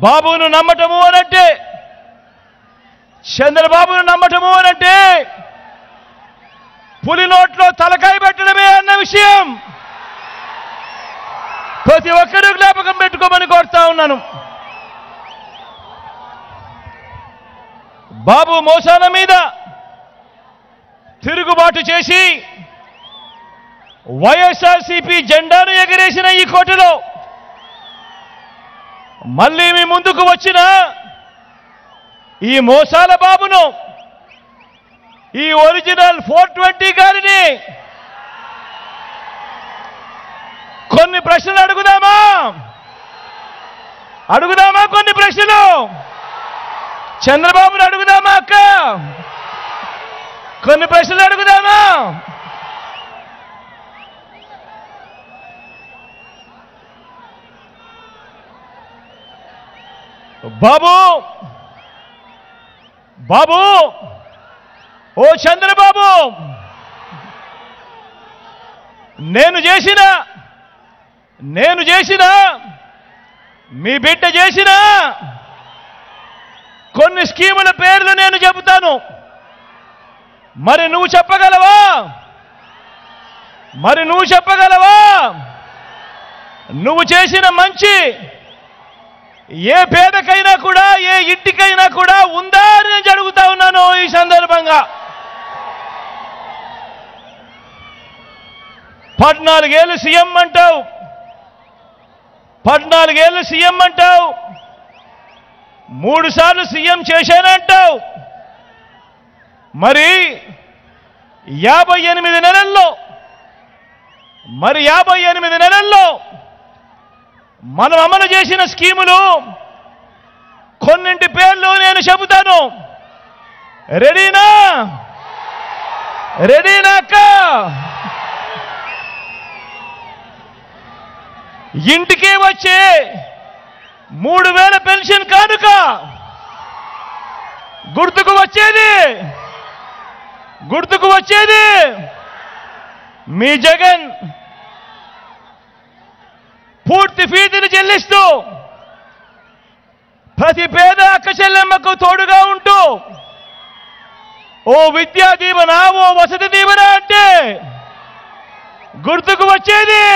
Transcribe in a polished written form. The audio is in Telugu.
బాబును నమ్మటము అనంటే, చంద్రబాబును నమ్మటము అనంటే పులి నోట్లో తలకాయ పెట్టడమే అన్న విషయం ప్రతి ఒక్కరూ జ్ఞాపకం పెట్టుకోమని కోరుతా ఉన్నాను. బాబు మోసాల మీద తిరుగుబాటు చేసి వైఎస్ఆర్సీపీ జెండాను ఎగరేసిన ఈ కోటలో మళ్ళీ మీ ముందుకు వచ్చిన ఈ మోసాల బాబును, ఈ ఒరిజినల్ 420 గారిని కొన్ని ప్రశ్నలు అడుగుదామా? కొన్ని ప్రశ్నలు చంద్రబాబును అడుగుదామా అక్క? కొన్ని ప్రశ్నలు అడుగుదామా? బాబు ఓ చంద్రబాబు, నేను చేసిన మీ బిడ్డ చేసిన కొన్ని స్కీముల పేర్లు నేను చెబుతాను, మరి నువ్వు చెప్పగలవా? నువ్వు చేసిన మంచి ఏ పేదకైనా కూడా, ఏ ఇంటికైనా కూడా ఉందా అని నేను అడుగుతా ఉన్నాను ఈ సందర్భంగా. 14 ఏళ్ళు సీఎం అంటావు, 3 సార్లు సీఎం చేశానంటావు. మరి 58 నెలల్లో మనం అమలు చేసిన స్కీములు కొన్నింటి పేర్లు నేను చెబుతాను. రెడీనా అక్క? ఇంటికి వచ్చే 3000 పెన్షన్ కానుక గుర్తుకు వచ్చేది మీ జగన్ పూర్తి ఫీజుని చెల్లిస్తూ ప్రతి పేద అక్క చెల్లెమ్మకు తోడుగా ఉంటూ ఓ విద్యా దీవెన, ఓ వసతి దీవెన అంటే గుర్తుకు వచ్చేది